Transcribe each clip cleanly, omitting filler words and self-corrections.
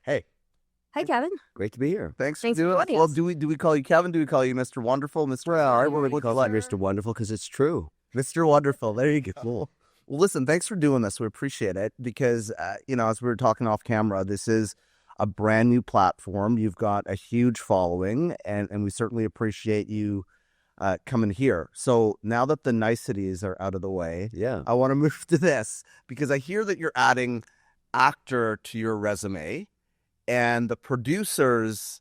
Hey, Hi, Kevin. great to be here. Thanks Thanks for for doing it. joining Well, us. do we call you Kevin? Do we call you Mr. Wonderful? Mr. Well, I What want to do you call like? it Mr. Wonderful because it's true. Mr. Wonderful. There you go. Well, listen, thanks for doing this. We appreciate it because, as we were talking off camera, this is a brand new platform. You've got a huge following, and we certainly appreciate you coming here. So now that the niceties are out of the way, Yeah. I want to move to this because I hear that you're adding actor to your resume, and the producers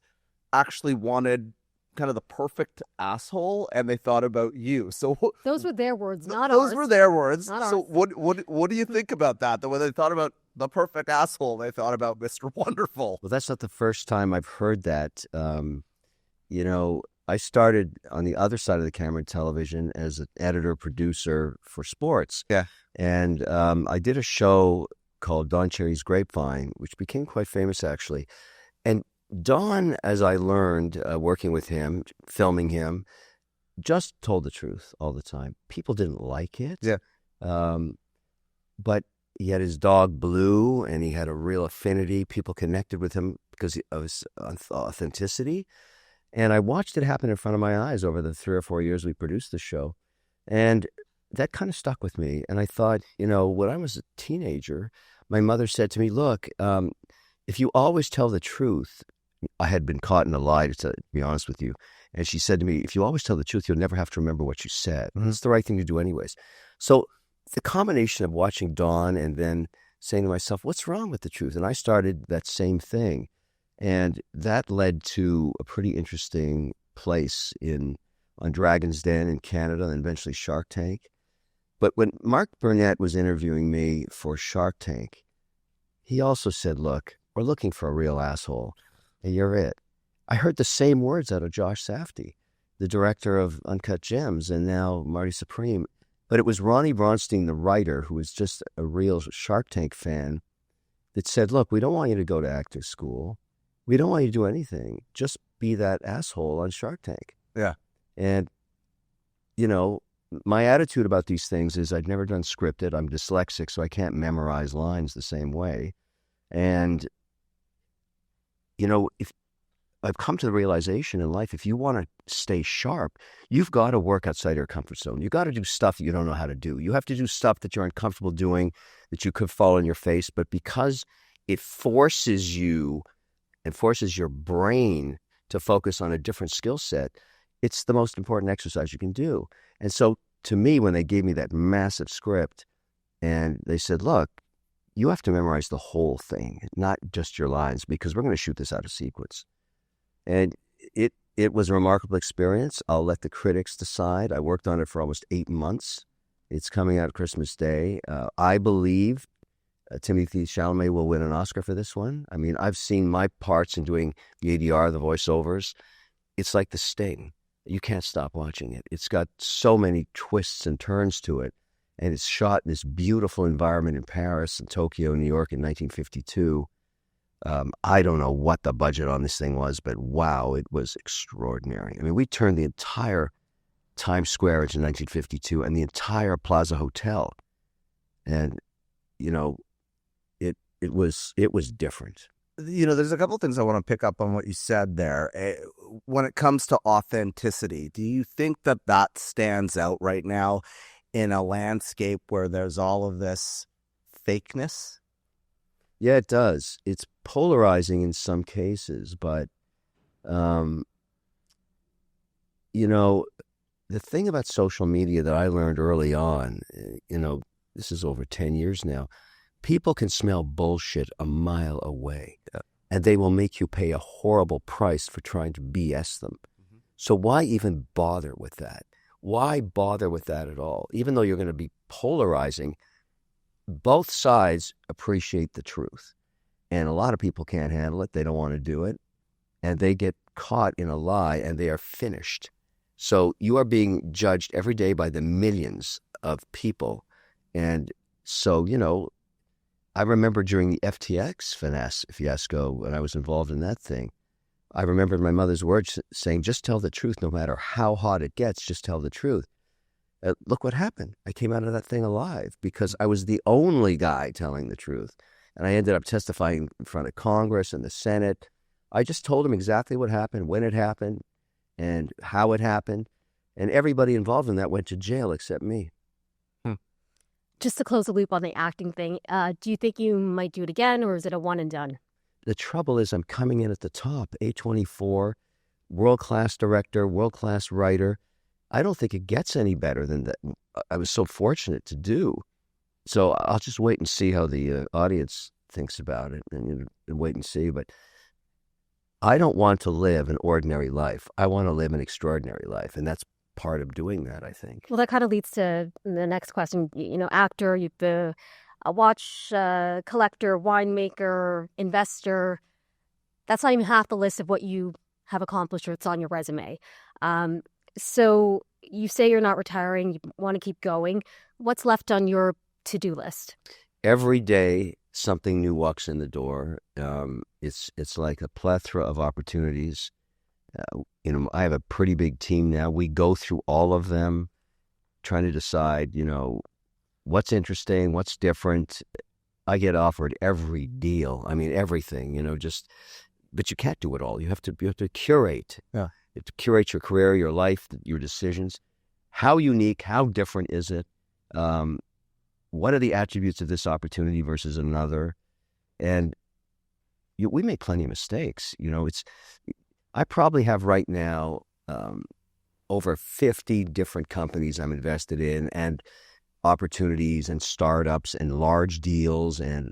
actually wanted kind of the perfect asshole, and they thought about you. So Those were their words, not ours. those were their words. Not So ours. what do you think about that? That when they thought about the perfect asshole, they thought about Mr. Wonderful. Well, that's not the first time I've heard that. I started on the other side of the camera in television as an editor-producer for sports. Yeah. And I did a show called Don Cherry's Grapevine, which became quite famous, actually. And Don, as I learned working with him, filming him, just told the truth all the time. People didn't like it. Yeah. But he had his dog Blue, and he had a real affinity. People connected with him because of his authenticity. And I watched it happen in front of my eyes over the 3 or 4 years we produced the show. And that kind of stuck with me. And I thought, when I was a teenager, my mother said to me, look, if you always tell the truth, I had been caught in a lie, to be honest with you. And she said to me, if you always tell the truth, you'll never have to remember what you said. Mm-hmm. It's the right thing to do anyways. So the combination of watching Dawn and then saying to myself, what's wrong with the truth? And I started that same thing. And that led to a pretty interesting place on Dragon's Den in Canada and eventually Shark Tank. But when Mark Burnett was interviewing me for Shark Tank, he also said, look, we're looking for a real asshole, and you're it. I heard the same words out of Josh Safdie, the director of Uncut Gems, and now Marty Supreme. But it was Ronnie Bronstein, the writer, who was just a real Shark Tank fan, that said, look, we don't want you to go to acting school. We don't want you to do anything. Just be that asshole on Shark Tank. Yeah. And, my attitude about these things is I've never done scripted. I'm dyslexic, so I can't memorize lines the same way. And, if I've come to the realization in life, if you want to stay sharp, you've got to work outside your comfort zone. You've got to do stuff you don't know how to do. You have to do stuff that you're uncomfortable doing, that you could fall on your face. But because it forces you and forces your brain to focus on a different skill set, it's the most important exercise you can do. And so to me, when they gave me that massive script and they said, look, you have to memorize the whole thing, not just your lines, because we're going to shoot this out of sequence. And it was a remarkable experience. I'll let the critics decide. I worked on it for almost 8 months. It's coming out Christmas Day. I believe Timothée Chalamet will win an Oscar for this one. I mean, I've seen my parts in doing the ADR, the voiceovers. It's like The Sting. You can't stop watching it. It's got so many twists and turns to it. And it's shot in this beautiful environment in Paris and Tokyo, New York in 1952. I don't know what the budget on this thing was, but wow, it was extraordinary. I mean, we turned the entire Times Square into 1952 and the entire Plaza Hotel. And, it was different. There's a couple of things I want to pick up on what you said there. When it comes to authenticity, do you think that stands out right now in a landscape where there's all of this fakeness? Yeah, it does. It's polarizing in some cases, but, the thing about social media that I learned early on, this is over 10 years now, people can smell bullshit a mile away, and they will make you pay a horrible price for trying to BS them. Mm-hmm. So why even bother with that? Why bother with that at all? Even though you're going to be polarizing, both sides appreciate the truth. And a lot of people can't handle it. They don't want to do it. And they get caught in a lie, and they are finished. So you are being judged every day by the millions of people. And so, I remember during the FTX fiasco, when I was involved in that thing, I remembered my mother's words saying, just tell the truth, no matter how hot it gets, just tell the truth. Look what happened. I came out of that thing alive because I was the only guy telling the truth. And I ended up testifying in front of Congress and the Senate. I just told them exactly what happened, when it happened, and how it happened. And everybody involved in that went to jail except me. Just to close the loop on the acting thing, do you think you might do it again, or is it a one and done? The trouble is I'm coming in at the top, A24, world-class director, world-class writer. I don't think it gets any better than that. I was so fortunate to do. So I'll just wait and see how the audience thinks about it and wait and see. But I don't want to live an ordinary life. I want to live an extraordinary life. And that's part of doing that, I think. Well, that kind of leads to the next question. Actor, you've been a watch collector, winemaker, investor. That's not even half the list of what you have accomplished or it's on your resume. So you say you're not retiring, you want to keep going. What's left on your to-do list? Every day, something new walks in the door. It's like a plethora of opportunities. I have a pretty big team now. We go through all of them, trying to decide, what's interesting, what's different. I get offered every deal. I mean, everything, but you can't do it all. You have to curate. Yeah. You have to curate your career, your life, your decisions. How unique, how different is it? What are the attributes of this opportunity versus another? And we make plenty of mistakes. I probably have right now over 50 different companies I'm invested in, and opportunities and startups and large deals, and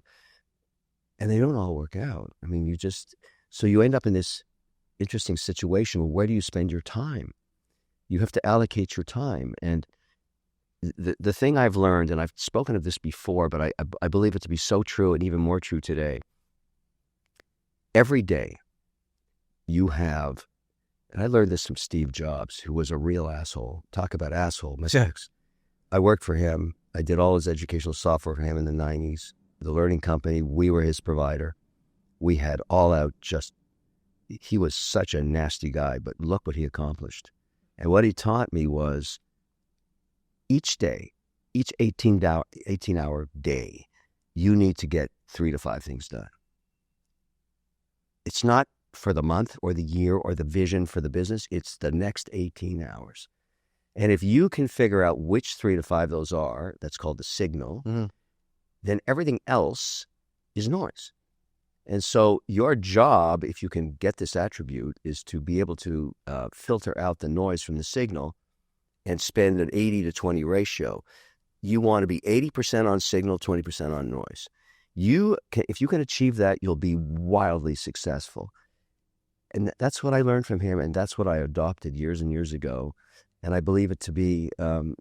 they don't all work out. I mean, so you end up in this interesting situation. Where do you spend your time? You have to allocate your time. And the thing I've learned, and I've spoken of this before, but I believe it to be so true and even more true today. Every day you have, and I learned this from Steve Jobs, who was a real asshole. Talk about asshole mistakes. I worked for him. I did all his educational software for him in the 90s. The learning company, we were his provider. We had all out he was such a nasty guy, but look what he accomplished. And what he taught me was each day, each 18-hour day, you need to get 3 to 5 things done. It's not for the month or the year or the vision for the business. It's the next 18 hours. And if you can figure out which 3 to 5 those are, that's called the signal, then everything else is noise. And so your job, if you can get this attribute, is to be able to filter out the noise from the signal and spend an 80 to 20 ratio. You want to be 80% on signal, 20% on noise. If you can achieve that, you'll be wildly successful. And that's what I learned from him, and that's what I adopted years and years ago. And I believe it to be, to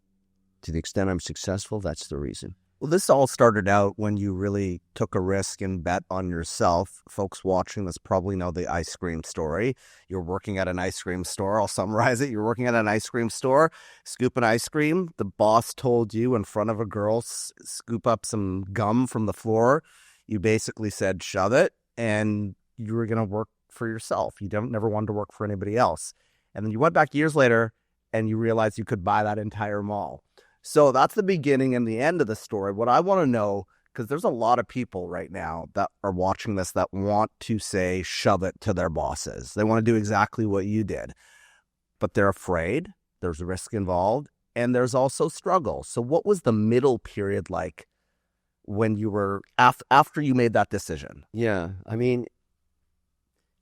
the extent I'm successful, that's the reason. Well, this all started out when you really took a risk and bet on yourself. Folks watching this probably know the ice cream story. You're working at an ice cream store. I'll summarize it. You're working at an ice cream store, scooping ice cream. The boss told you in front of a girl, scoop up some gum from the floor. You basically said, shove it, and you were going to work for yourself. You never wanted to work for anybody else. And then you went back years later and you realized you could buy that entire mall. So that's the beginning and the end of the story. What I want to know, because there's a lot of people right now that are watching this that want to say, shove it to their bosses. They want to do exactly what you did, but they're afraid. There's risk involved, and there's also struggle. So what was the middle period like when you were, after you made that decision? Yeah, I mean,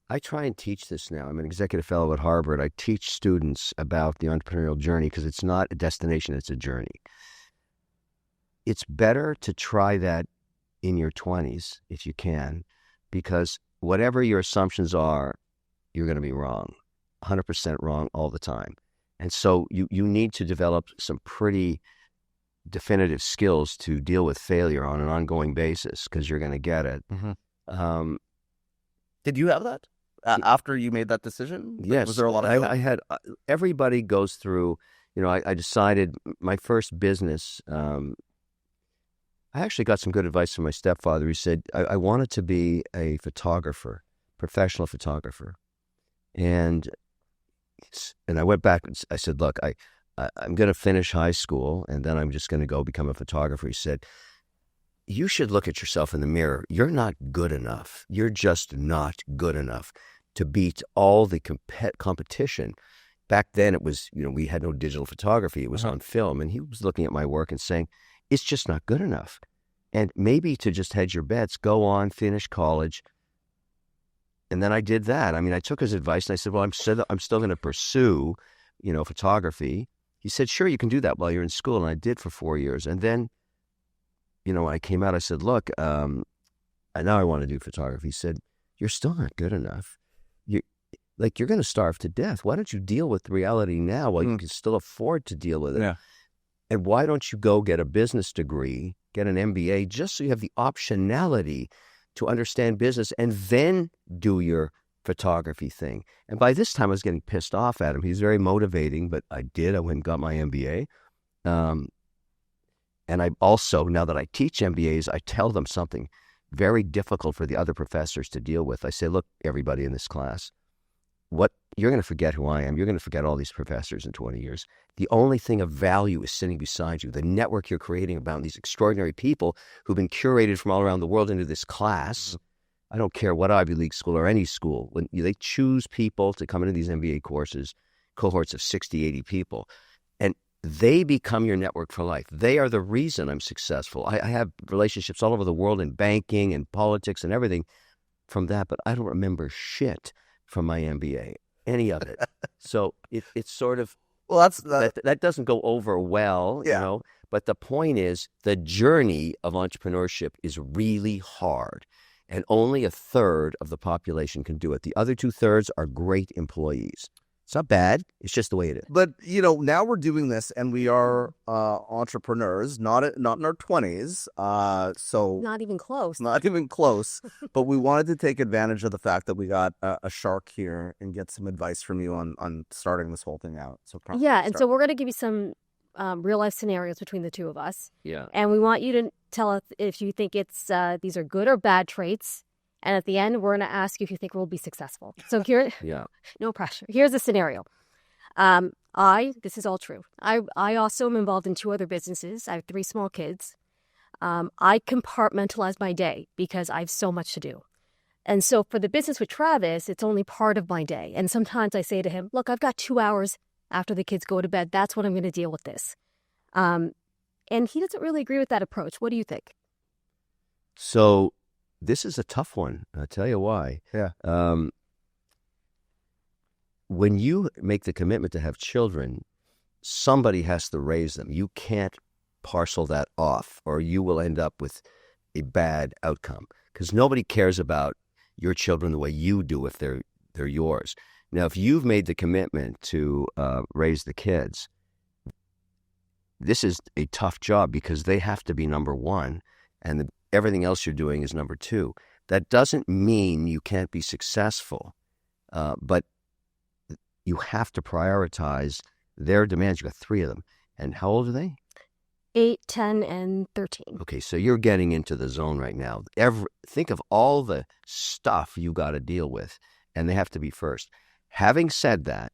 I try and teach this now. I'm an executive fellow at Harvard. I teach students about the entrepreneurial journey because it's not a destination, it's a journey. It's better to try that in your 20s if you can, because whatever your assumptions are, you're going to be wrong, 100% wrong all the time. And so you need to develop some pretty definitive skills to deal with failure on an ongoing basis because you're going to get it. Mm-hmm. Did you have that? After you made that decision? Yes. Was there a lot of... I had, everybody goes through, I decided my first business, I actually got some good advice from my stepfather. He said, I wanted to be a photographer, professional photographer. And I went back and I said, look, I'm going to finish high school and then I'm just going to go become a photographer. He said, you should look at yourself in the mirror. You're not good enough. You're just not good enough to beat all the competition. Back then it was, we had no digital photography. It was on film. And he was looking at my work and saying, it's just not good enough. And maybe to just hedge your bets, go on, finish college. And then I did that. I mean, I took his advice and I said, well, I'm still going to pursue, photography. He said, sure, you can do that while you're in school. And I did for 4 years. And then, when I came out, I said, look, now I want to do photography. He said, you're still not good enough. You're going to starve to death. Why don't you deal with reality now while you can still afford to deal with it? Yeah. And why don't you go get a business degree, get an MBA, just so you have the optionality to understand business and then do your photography thing. And by this time, I was getting pissed off at him. He's very motivating, but I went and got my MBA. And I also, now that I teach MBAs, I tell them something very difficult for the other professors to deal with. I say, look, everybody in this class, you're going to forget who I am. You're going to forget all these professors in 20 years. The only thing of value is sitting beside you. The network you're creating about these extraordinary people who've been curated from all around the world into this class. I don't care what Ivy League school or any school. When they choose people to come into these MBA courses, cohorts of 60, 80 people, and they become your network for life. They are the reason I'm successful. I have relationships all over the world in banking and politics and everything from that, but I don't remember shit from my MBA, any of it. So it's sort of, well, that doesn't go over well, but the point is the journey of entrepreneurship is really hard, and only a third of the population can do it. The other 2/3 are great employees. It's not bad. It's just the way it is. But, now we're doing this and we are entrepreneurs, not in our 20s. So Not even close. Not even close. But we wanted to take advantage of the fact that we got a shark here and get some advice from you on starting this whole thing out. So so we're going to give you some real life scenarios between the two of us. Yeah. And we want you to tell us if you think these are good or bad traits. And at the end, we're going to ask you if you think we'll be successful. So here, no pressure. Here's a scenario. This is all true. I also am involved in 2 other businesses. I have 3 small kids. I compartmentalize my day because I have so much to do. And so for the business with Travis, it's only part of my day. And sometimes I say to him, look, I've got 2 hours after the kids go to bed. That's when I'm going to deal with this. And he doesn't really agree with that approach. What do you think? So this is a tough one. I'll tell you why. Yeah. When you make the commitment to have children, somebody has to raise them. You can't parcel that off, or you will end up with a bad outcome, because nobody cares about your children the way you do if they're yours. Now, if you've made the commitment to raise the kids, this is a tough job because they have to be number one, and everything else you're doing is number 2. That doesn't mean you can't be successful, but you have to prioritize their demands. You've got 3 of them. And how old are they? 8, 10, and 13. Okay, so you're getting into the zone right now. Think of all the stuff you got to deal with, and they have to be first. Having said that,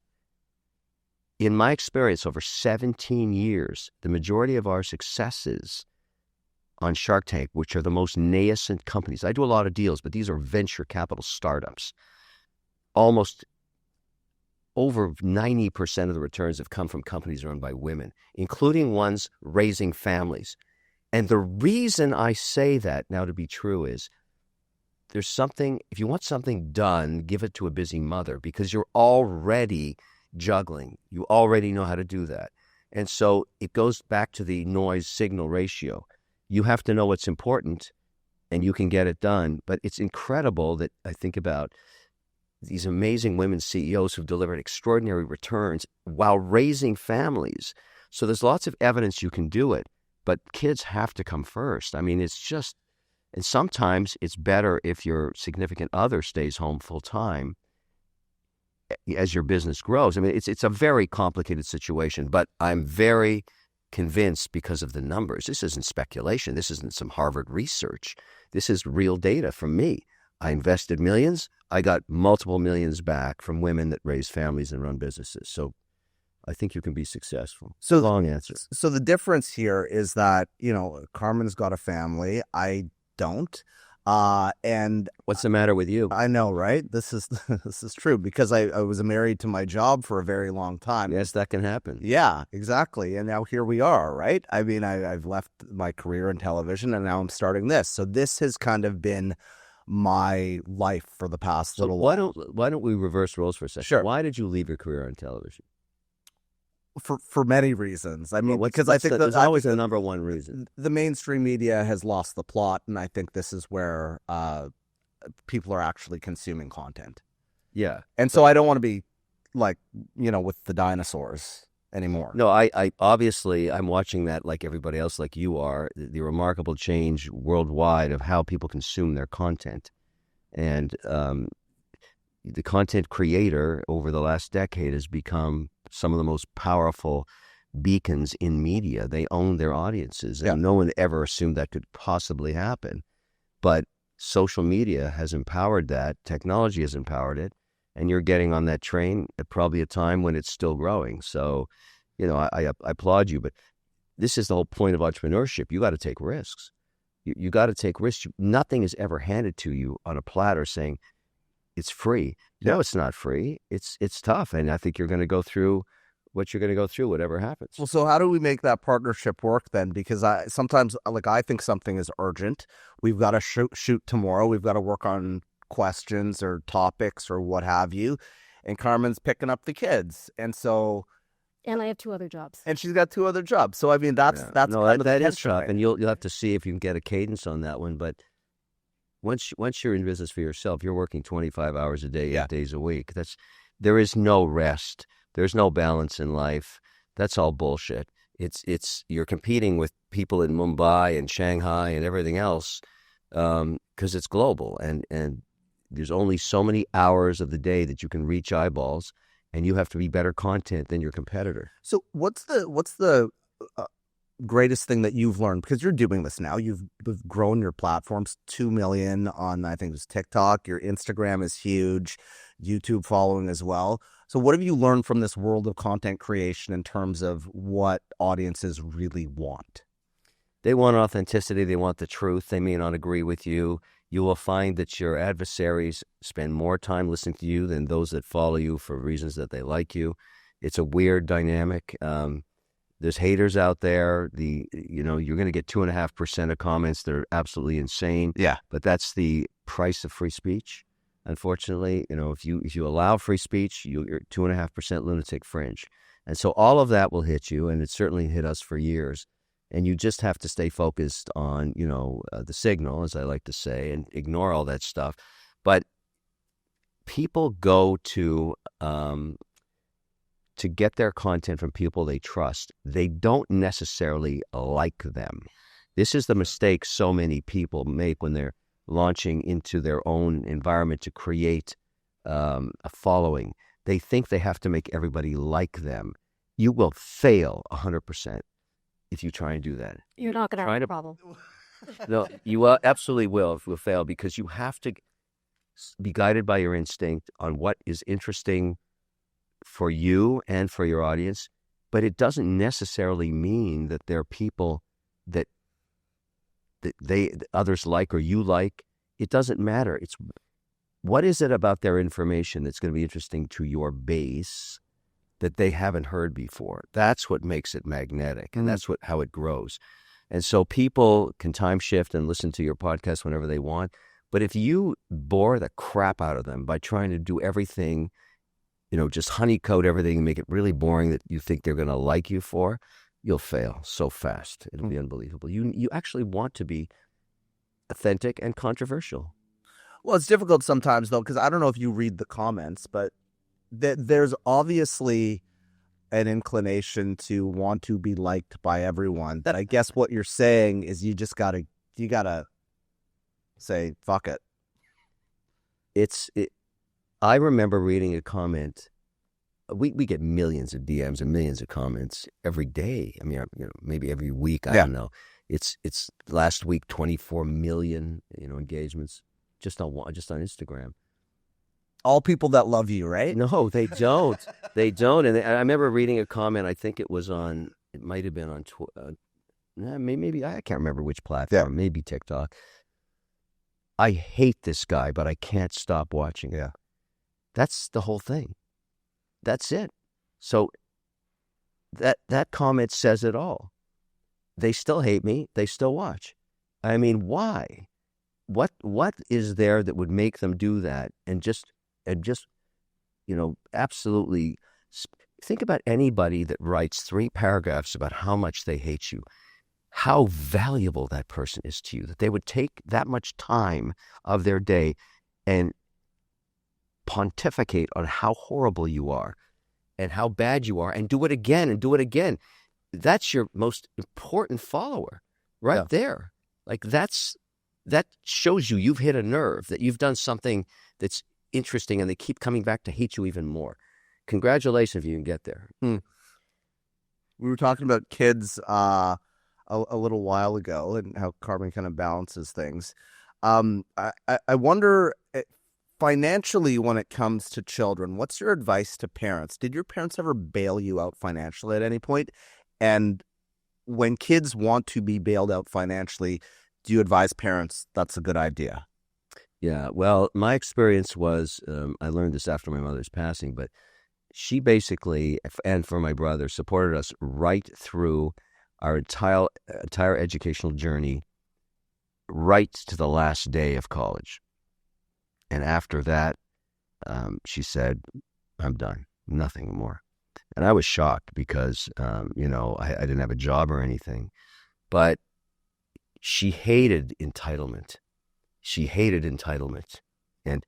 in my experience over 17 years, the majority of our successes on Shark Tank, which are the most nascent companies. I do a lot of deals, but these are venture capital startups. Almost over 90% of the returns have come from companies run by women, including ones raising families. And the reason I say that now to be true is there's something, if you want something done, give it to a busy mother, because you're already juggling. You already know how to do that. And so it goes back to the noise signal ratio. You have to know what's important, and you can get it done. But it's incredible that I think about these amazing women CEOs who've delivered extraordinary returns while raising families. So there's lots of evidence you can do it, but kids have to come first. I mean, it's just, and sometimes it's better if your significant other stays home full time as your business grows. I mean, it's a very complicated situation, but I'm very convinced because of the numbers. This isn't speculation. This isn't some Harvard research. This is real data from me. I invested millions. I got multiple millions back from women that raise families and run businesses. So I think you can be successful. So long answer. So the difference here is that, Carmen's got a family. I don't. And what's the matter with you? I know, right? This is true, because I was married to my job for a very long time. Yes, that can happen. Yeah, exactly. And now here we are, right? I mean, I've left my career in television and now I'm starting this. So this has kind of been my life for the past little while. Why don't we reverse roles for a second? Sure. Why did you leave your career on television? For many reasons. I mean, because I think there's always a number one reason. The mainstream media has lost the plot, and I think this is where people are actually consuming content. Yeah. And so I don't want to be like, with the dinosaurs anymore. No, I obviously, I'm watching that like everybody else, like you are, the remarkable change worldwide of how people consume their content. And the content creator over the last decade has become some of the most powerful beacons in media. They own their audiences, and no one ever assumed that could possibly happen. But social media has empowered that. Technology has empowered it. And you're getting on that train at probably a time when it's still growing. So, I applaud you. But this is the whole point of entrepreneurship. You got to take risks. You got to take risks. Nothing is ever handed to you on a platter saying it's free. No, it's not free. It's tough. And I think you're going to go through what you're going to go through, whatever happens. Well, so how do we make that partnership work then? Because I think something is urgent. We've got to shoot tomorrow. We've got to work on questions or topics or what have you. And Carmen's picking up the kids. And so... And I have 2 other jobs. And she's got 2 other jobs. So, I mean, that's that is tough. And you'll have to see if you can get a cadence on that one. But once you're in business for yourself, you're working 25 hours a day, 8 days a week. There is no rest. There's no balance in life. That's all bullshit. You're competing with people in Mumbai and Shanghai and everything else because it's global. And there's only so many hours of the day that you can reach eyeballs, and you have to be better content than your competitor. So what's the greatest thing that you've learned? Because you're doing this now. You've grown your platforms 2 million on, I think it was TikTok. Your Instagram is huge, YouTube following as well. So what have you learned from this world of content creation in terms of what audiences really want? They want authenticity. They want the truth. They may not agree with you. You will find that your adversaries spend more time listening to you than those that follow you for reasons that they like you. It's a weird dynamic. There's haters out there. You're going to get 2.5% of comments that are absolutely insane. Yeah. But that's the price of free speech. Unfortunately, if you allow free speech, you're 2.5% lunatic fringe. And so all of that will hit you, and it certainly hit us for years. And you just have to stay focused on, the signal, as I like to say, and ignore all that stuff. But people go to get their content from people they trust. They don't necessarily like them. This is the mistake so many people make when they're launching into their own environment to create a following. They think they have to make everybody like them. You will fail 100%. If you try and do that. You're not going to have a problem. No, you absolutely will fail, because you have to be guided by your instinct on what is interesting for you and for your audience. But it doesn't necessarily mean that there are people that others like or you like. It doesn't matter. It's what is it about their information that's going to be interesting to your base that they haven't heard before. That's what makes it magnetic, and that's how it grows. And so people can time shift and listen to your podcast whenever they want. But if you bore the crap out of them by trying to do everything, just honeycoat everything and make it really boring that you think they're going to like you for, you'll fail so fast. It'll be unbelievable. You actually want to be authentic and controversial. Well, it's difficult sometimes, though, because I don't know if you read the comments, but there's obviously an inclination to want to be liked by everyone. That I guess what you're saying is you gotta say fuck it. I remember reading a comment. We get millions of DMs and millions of comments every day. I mean, maybe every week. I don't know. It's last week 24 million engagements just on Instagram. All people that love you, right? No, they don't. They don't. And I remember reading a comment. I think it might have been on maybe I can't remember which platform. Maybe TikTok. I hate this guy, but I can't stop watching. Yeah. That's the whole thing. That's it. So that comment says it all. They still hate me. They still watch. I mean, why? What is there that would make them do that? And just absolutely think about anybody that writes 3 paragraphs about how much they hate you. How valuable that person is to you, that they would take that much time of their day and pontificate on how horrible you are and how bad you are and do it again and do it again. That's your most important follower right there. Like that shows you've hit a nerve, that you've done something that's interesting, and they keep coming back to hate you even more. Congratulations if you can get there. We were talking about kids a little while ago and how Carmen kind of balances things. I wonder, financially, when it comes to children, what's your advice to parents? Did your parents ever bail you out financially at any point? And when kids want to be bailed out financially, do you advise parents that's a good idea? Yeah, well, my experience was, I learned this after my mother's passing, but she basically, and for my brother, supported us right through our entire educational journey, right to the last day of college. And after that, she said, I'm done, nothing more. And I was shocked because, I didn't have a job or anything, but she hated entitlement. And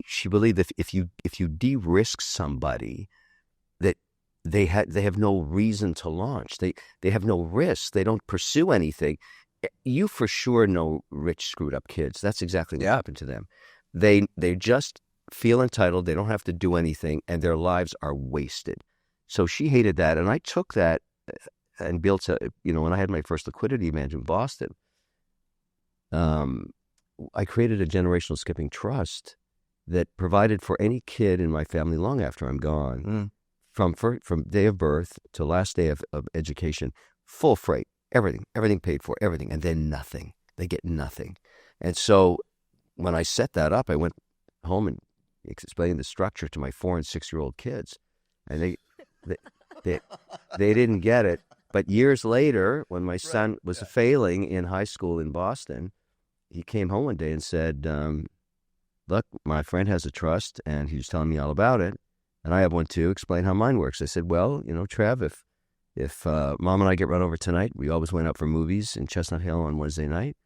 she believed that if you de-risk somebody, that they have no reason to launch. They have no risk. They don't pursue anything. You for sure know rich, screwed up kids. That's exactly what happened to them. They just feel entitled. They don't have to do anything, and their lives are wasted. So she hated that, and I took that and built when I had my first liquidity event in Boston, I created a generational skipping trust that provided for any kid in my family long after I'm gone, from day of birth to last day of education, full freight, everything paid for, everything, and then nothing. They get nothing. And so when I set that up, I went home and explained the structure to my 4 and 6-year-old kids, and they didn't get it. But years later, when my son was failing in high school in Boston, he came home one day and said, look, my friend has a trust, and he was telling me all about it, and I have one too. Explain how mine works. I said, well, Trev, if Mom and I get run over tonight, we always went out for movies in Chestnut Hill on Wednesday night,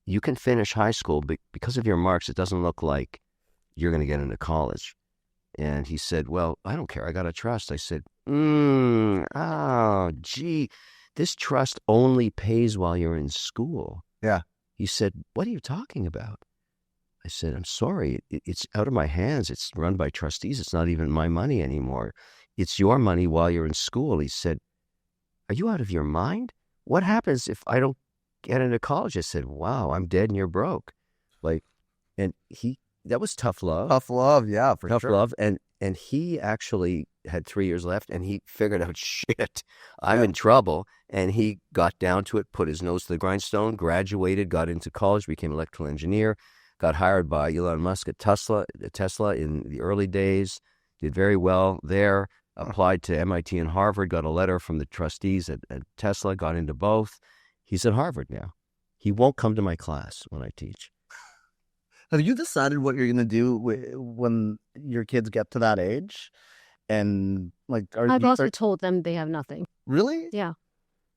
you can finish high school, but because of your marks, it doesn't look like you're going to get into college. And he said, well, I don't care. I got a trust. I said, this trust only pays while you're in school. Yeah. He said, what are you talking about? I said, I'm sorry. It's out of my hands. It's run by trustees. It's not even my money anymore. It's your money while you're in school. He said, are you out of your mind? What happens if I don't get into college? I said, wow, I'm dead and you're broke. That was tough love. Tough love, yeah, for sure. Tough love. And he actually had 3 years left, and he figured out, shit, I'm in trouble. And he got down to it, put his nose to the grindstone, graduated, got into college, became an electrical engineer, got hired by Elon Musk at Tesla in the early days, did very well there, applied to MIT and Harvard, got a letter from the trustees at Tesla, got into both. He's at Harvard now. He won't come to my class when I teach. Have you decided what you're going to do when your kids get to that age? And I've also told them they have nothing. Really? Yeah.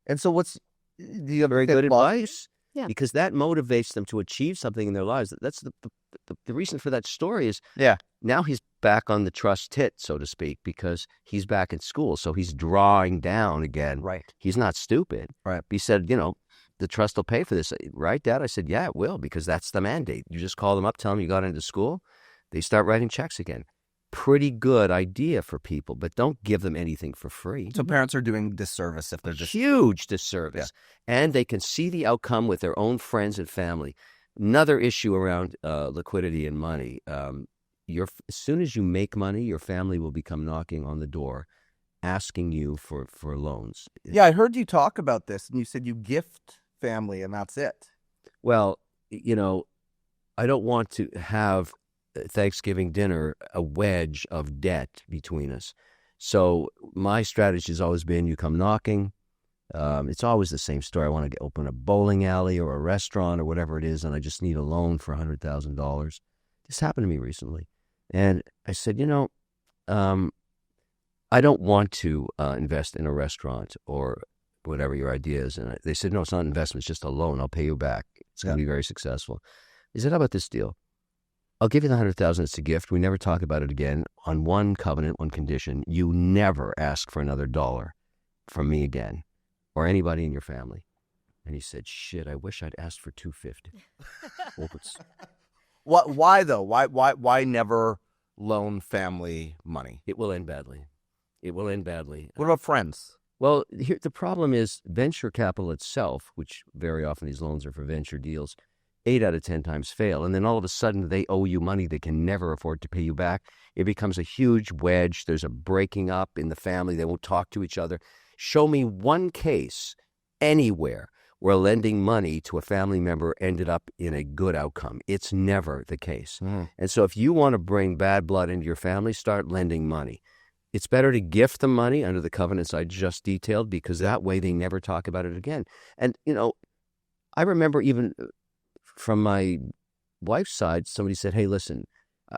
And so do you have very good advice? Yeah. Because that motivates them to achieve something in their lives. That's the reason for that story is now he's back on the trust hit, so to speak, because he's back in school. So he's drawing down again. Right. He's not stupid. Right. He said, the trust will pay for this. Right, Dad? I said, yeah, it will, because that's the mandate. You just call them up, tell them you got into school. They start writing checks again. Pretty good idea for people, but don't give them anything for free. So parents are doing disservice if they're just... Huge disservice. Yeah. And they can see the outcome with their own friends and family. Another issue around liquidity and money. As soon as you make money, your family will become knocking on the door, asking you for loans. Yeah, I heard you talk about this, and you said you gift family, and that's it. Well, I don't want to have Thanksgiving dinner a wedge of debt between us. So my strategy has always been, you come knocking. It's always the same story. I want to open a bowling alley or a restaurant or whatever it is, and I just need a loan for $100,000. This happened to me recently. And I said, I don't want to invest in a restaurant or whatever your idea is. And they said, no, it's not an investment. It's just a loan. I'll pay you back. It's going to be very successful. I said, how about this deal? I'll give you the $100,000 as a gift. We never talk about it again. On one covenant, one condition: you never ask for another dollar from me again, or anybody in your family. And he said, shit, I wish I'd asked for $250. Why though? Why never loan family money? It will end badly. It will end badly. What about friends? Well, here the problem is venture capital itself, which very often these loans are for venture deals, 8 out of 10 times fail. And then all of a sudden they owe you money they can never afford to pay you back. It becomes a huge wedge. There's a breaking up in the family. They won't talk to each other. Show me one case anywhere where lending money to a family member ended up in a good outcome. It's never the case. And so if you want to bring bad blood into your family, start lending money. It's better to gift them money under the covenants I just detailed, because that way they never talk about it again. And, I remember even from my wife's side, somebody said, hey, listen,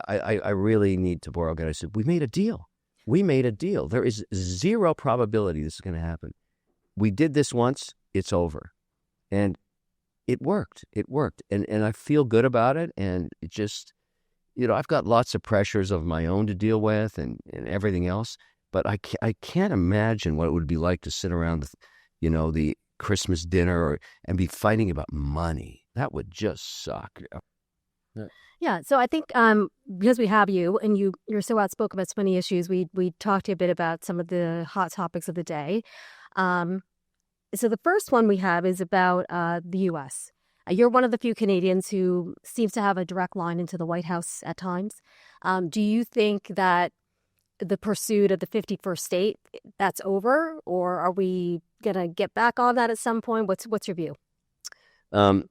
I really need to borrow again. I said, we made a deal. There is zero probability this is going to happen. We did this once. It's over. And it worked. And I feel good about it. And it just, I've got lots of pressures of my own to deal with and everything else. But I can't imagine what it would be like to sit around, the Christmas dinner and be fighting about money. That would just suck. Yeah. So I think because we have you and you're so outspoken about so many issues, we talked to you a bit about some of the hot topics of the day. So the first one we have is about the U.S. You're one of the few Canadians who seems to have a direct line into the White House at times. Do you think that the pursuit of the 51st state, that's over? Or are we going to get back on that at some point? What's your view? Let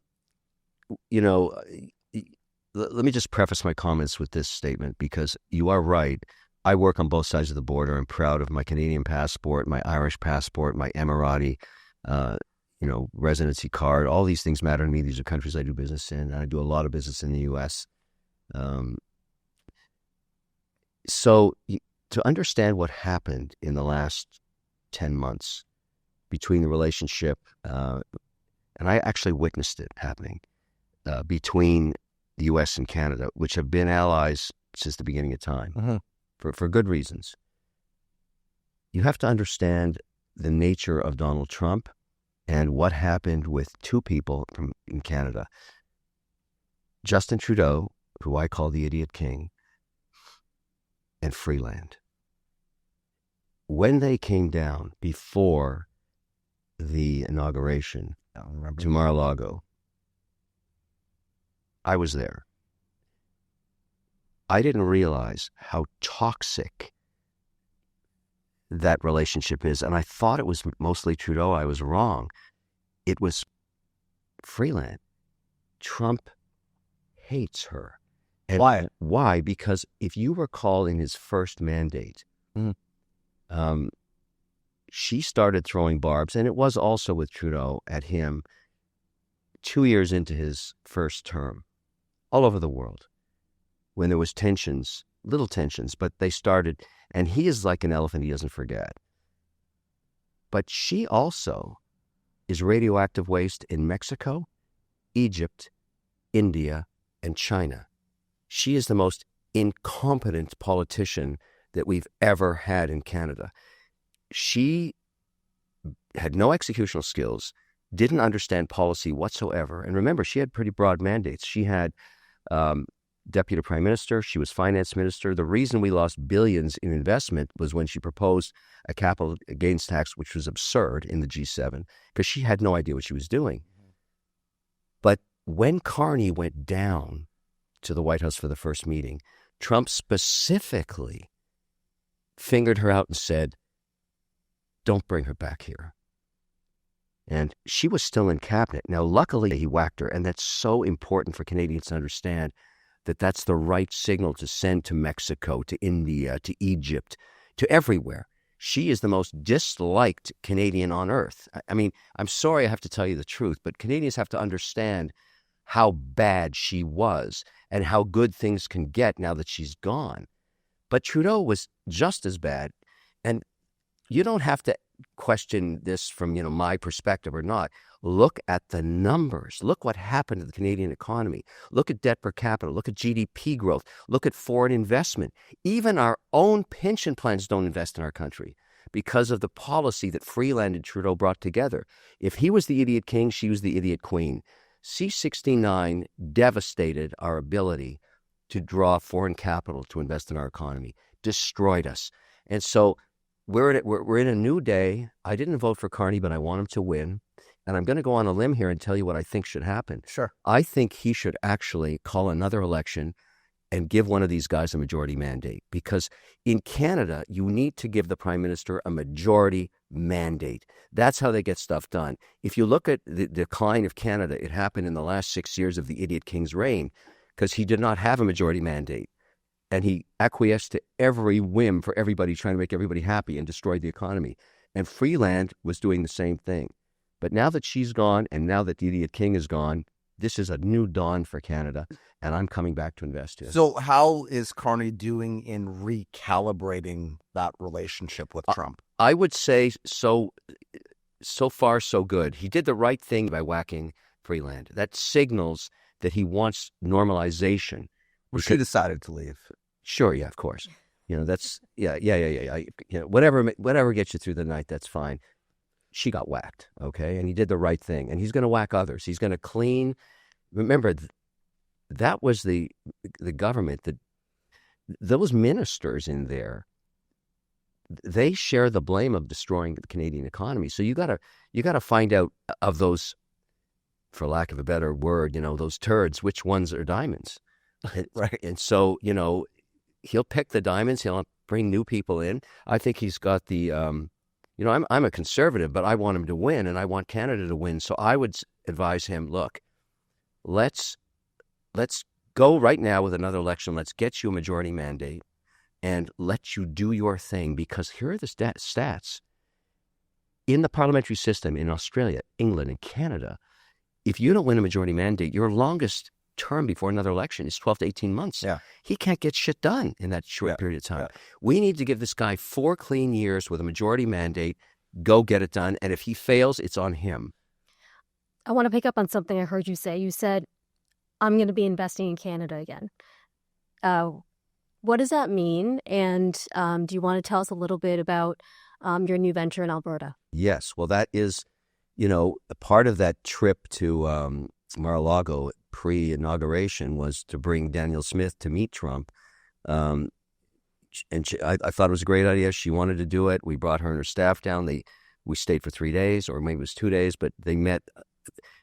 me just preface my comments with this statement, because you are right. I work on both sides of the border. I'm proud of my Canadian passport, my Irish passport, my Emirati residency card. All these things matter to me. These are countries I do business in, and I do a lot of business in the U.S. So to understand what happened in the last 10 months between the relationship, and I actually witnessed it happening, between the U.S. and Canada, which have been allies since the beginning of time, for good reasons. You have to understand the nature of Donald Trump and what happened with two people in Canada. Justin Trudeau, who I call the Idiot King, and Freeland. When they came down before the inauguration to Mar-a-Lago, I was there. I didn't realize how toxic that relationship is, and I thought it was mostly Trudeau. I was wrong. It was Freeland. Trump hates her. And why? Why? Because if you recall in his first mandate, she started throwing barbs, and it was also with Trudeau, at him 2 years into his first term, all over the world, when there was tensions, little tensions, but they started, and he is like an elephant, he doesn't forget. But she also is radioactive waste in Mexico, Egypt, India, and China. She is the most incompetent politician that we've ever had in Canada. She had no executional skills, didn't understand policy whatsoever. And remember, she had pretty broad mandates. She had deputy prime minister. She was finance minister. The reason we lost billions in investment was when she proposed a capital gains tax, which was absurd in the G7, because she had no idea what she was doing. But when Carney went down to the White House for the first meeting, Trump specifically fingered her out and said, don't bring her back here. And she was still in cabinet. Now, luckily, he whacked her, and that's so important for Canadians to understand that that's the right signal to send to Mexico, to India, to Egypt, to everywhere. She is the most disliked Canadian on earth. I mean, I'm sorry I have to tell you the truth, but Canadians have to understand how bad she was and how good things can get now that she's gone. But Trudeau was just as bad. And you don't have to question this from, my perspective or not. Look at the numbers. Look what happened to the Canadian economy. Look at debt per capita. Look at GDP growth. Look at foreign investment. Even our own pension plans don't invest in our country because of the policy that Freeland and Trudeau brought together. If he was the idiot king, she was the idiot queen. C-69 devastated our ability to draw foreign capital to invest in our economy, destroyed us. And so we're in a new day. I didn't vote for Carney, but I want him to win. And I'm going to go on a limb here and tell you what I think should happen. Sure. I think he should actually call another election and give one of these guys a majority mandate. Because in Canada, you need to give the prime minister a majority mandate. That's how they get stuff done. If you look at the decline of Canada, it happened in the last 6 years of the idiot king's reign because he did not have a majority mandate. And he acquiesced to every whim for everybody, trying to make everybody happy, and destroyed the economy. And Freeland was doing the same thing. But now that she's gone, and now that the idiot king is gone, this is a new dawn for Canada, and I'm coming back to invest here. So how is Carney doing in recalibrating that relationship with Trump? I would say so far, so good. He did the right thing by whacking Freeland. That signals that he wants normalization. Well, she decided to leave. Sure, yeah, of course. That's whatever gets you through the night, that's fine. She got whacked, okay? And he did the right thing. And he's going to whack others. He's going to clean. Remember, that was the government, those ministers in there, they share the blame of destroying the Canadian economy. So you got to find out of those, for lack of a better word, those turds, which ones are diamonds. Right. And so, he'll pick the diamonds. He'll bring new people in. I think he's got the, I'm a conservative, but I want him to win, and I want Canada to win. So I would advise him, look, let's go right now with another election. Let's get you a majority mandate and let you do your thing, because here are the stats. In the parliamentary system in Australia, England, and Canada, if you don't win a majority mandate, your longest term before another election is 12 to 18 months. Yeah. He can't get shit done in that short period of time. Yeah. We need to give this guy 4 clean years with a majority mandate. Go get it done. And if he fails, it's on him. I want to pick up on something I heard you say. You said, I'm going to be investing in Canada again. What does that mean? And do you want to tell us a little bit about your new venture in Alberta? Yes. Well, that is, a part of that trip to Mar-a-Lago pre-inauguration was to bring Danielle Smith to meet Trump. I thought it was a great idea. She wanted to do it. We brought her and her staff down. We stayed for 3 days, or maybe it was 2 days, but they met.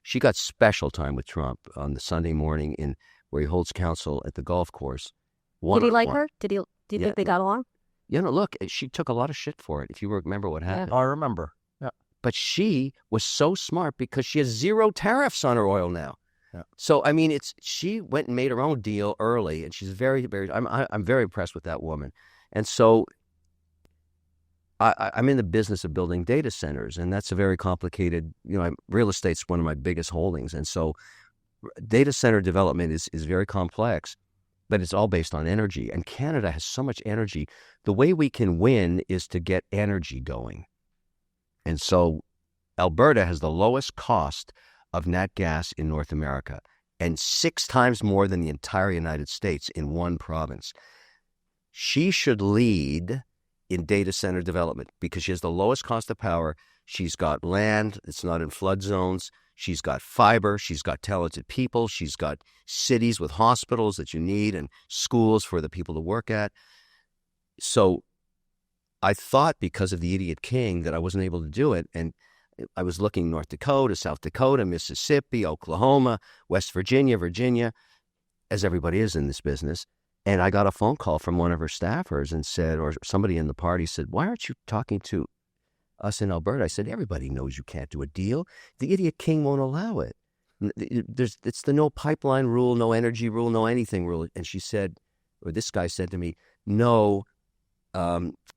She got special time with Trump on the Sunday morning where he holds council at the golf course. Did he like her? Do you think they got along? Look, she took a lot of shit for it, if you remember what happened. I remember. Yeah. But she was so smart because she has 0 tariffs on her oil now. Yeah. So, I mean, she went and made her own deal early, and she's very, very, I'm very impressed with that woman. And so I'm in the business of building data centers, and that's a very complicated, real estate's one of my biggest holdings. And so data center development is very complex, but it's all based on energy. And Canada has so much energy. The way we can win is to get energy going. And so Alberta has the lowest cost of nat gas in North America, and 6 times more than the entire United States in one province. She should lead in data center development because she has the lowest cost of power. She's got land. It's not in flood zones. She's got fiber. She's got talented people. She's got cities with hospitals that you need and schools for the people to work at. So I thought because of the idiot king that I wasn't able to do it. And I was looking North Dakota, South Dakota, Mississippi, Oklahoma, West Virginia, as everybody is in this business. And I got a phone call from one of her staffers and said, or somebody in the party said, why aren't you talking to us in Alberta? I said, everybody knows you can't do a deal. The idiot king won't allow it. It's the no pipeline rule, no energy rule, no anything rule. And she said, or this guy said to me, no,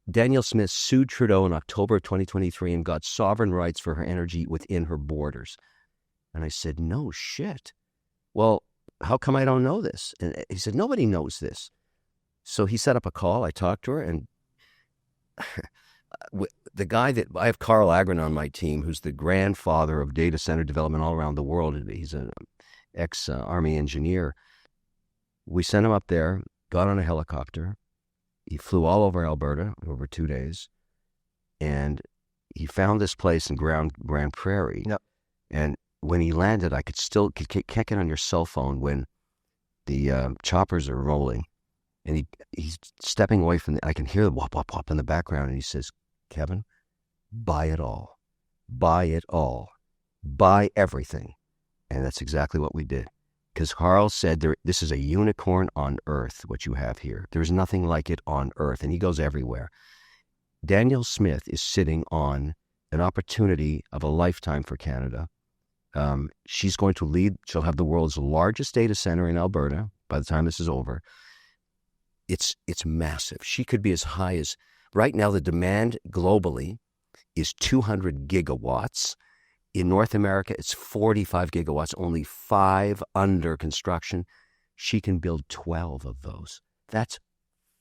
Danielle Smith sued Trudeau in October of 2023 and got sovereign rights for her energy within her borders. And I said, no shit. Well, how come I don't know this? And he said, nobody knows this. So he set up a call. I talked to her, and the guy that I have, Carl Agron, on my team, who's the grandfather of data center development all around the world. He's an ex-Army engineer. We sent him up there, got on a helicopter. He flew all over Alberta over 2 days, and he found this place in Grand Prairie. Yep. And when he landed, I can't get on your cell phone when the choppers are rolling, and he's stepping away from I can hear the whop, whop, whop in the background, and he says, Kevin, buy it all. Buy it all. Buy everything. And that's exactly what we did. Because Carl said, this is a unicorn on earth, what you have here. There's nothing like it on earth. And he goes everywhere. Danielle Smith is sitting on an opportunity of a lifetime for Canada. She's going to lead. She'll have the world's largest data center in Alberta by the time this is over. It's massive. She could be as high as, right now the demand globally is 200 gigawatts. In North America, it's 45 gigawatts, only 5 under construction. She can build 12 of those. That's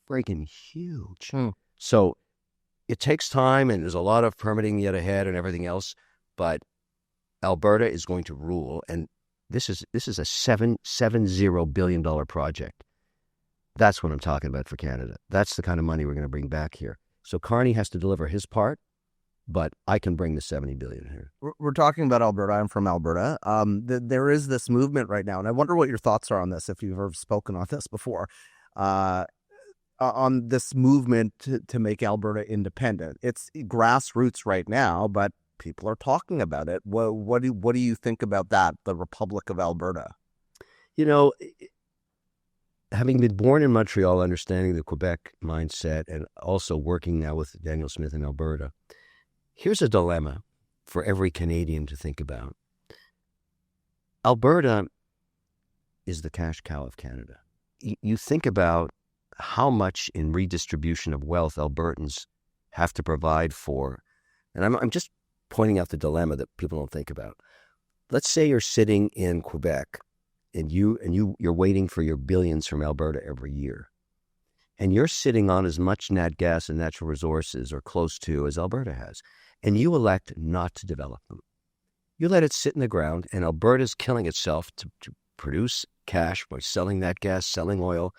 freaking huge. So it takes time, and there's a lot of permitting yet ahead and everything else, but Alberta is going to rule, and this is a $770 billion project. That's what I'm talking about for Canada. That's the kind of money we're going to bring back here. So Carney has to deliver his part, but I can bring the $70 billion here. We're talking about Alberta. I'm from Alberta. There is this movement right now, and I wonder what your thoughts are on this, if you've ever spoken on this before, on this movement to make Alberta independent. It's grassroots right now, but people are talking about it. What do you think about that, the Republic of Alberta? You know, having been born in Montreal, understanding the Quebec mindset, and also working now with Danielle Smith in Alberta, here's a dilemma for every Canadian to think about. Alberta is the cash cow of Canada. You think about how much in redistribution of wealth Albertans have to provide for, and I'm just pointing out the dilemma that people don't think about. Let's say you're sitting in Quebec, and you're waiting for your billions from Alberta every year, and you're sitting on as much nat gas and natural resources, or close to, as Alberta has, and you elect not to develop them. You let it sit in the ground, and Alberta's killing itself to produce cash by selling that gas, selling oil,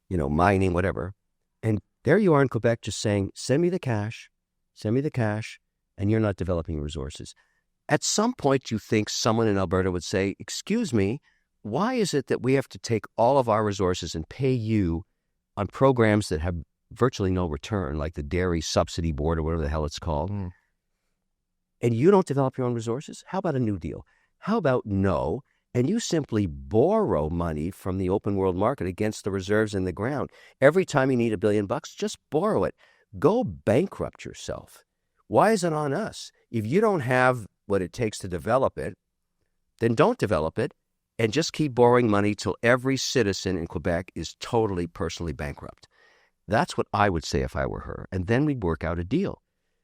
mining, whatever. And there you are in Quebec just saying, send me the cash, and you're not developing resources. At some point, you think someone in Alberta would say, excuse me, why is it that we have to take all of our resources and pay you on programs that have virtually no return, like the Dairy Subsidy Board or whatever the hell it's called, and you don't develop your own resources? How about a new deal? How about no, and you simply borrow money from the open world market against the reserves in the ground? Every time you need $1 billion, just borrow it. Go bankrupt yourself. Why is it on us? If you don't have what it takes to develop it, then don't develop it, and just keep borrowing money till every citizen in Quebec is totally personally bankrupt. That's what I would say if I were her. And then we'd work out a deal.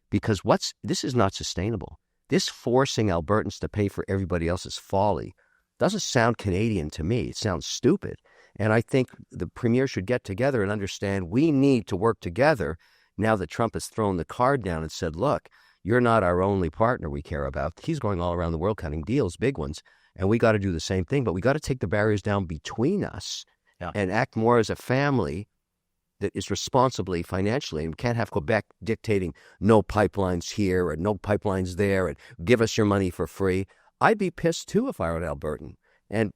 Because this is not sustainable. This forcing Albertans to pay for everybody else's folly doesn't sound Canadian to me. It sounds stupid. And I think the premier should get together and understand we need to work together now that Trump has thrown the card down and said, look, you're not our only partner we care about. He's going all around the world cutting deals, big ones, and we got to do the same thing. But we got to take the barriers down between us and act more as a family that is responsibly financially, and we can't have Quebec dictating no pipelines here or no pipelines there and give us your money for free. I'd be pissed too if I were an Albertan. And,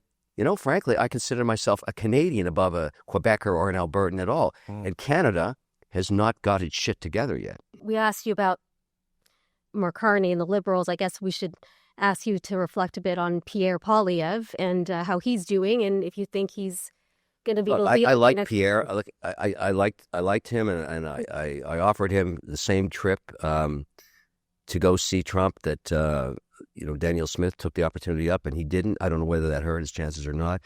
frankly, I consider myself a Canadian above a Quebecer or an Albertan at all. And Canada has not got its shit together yet. We asked you about Carney and the Liberals, I guess we should ask you to reflect a bit on Pierre Poilievre and how he's doing, and if you think he's going to be Look, the leader. I like Pierre. I liked him, and I offered him the same trip to go see Trump that Danielle Smith took the opportunity up, and he didn't. I don't know whether that hurt his chances or not.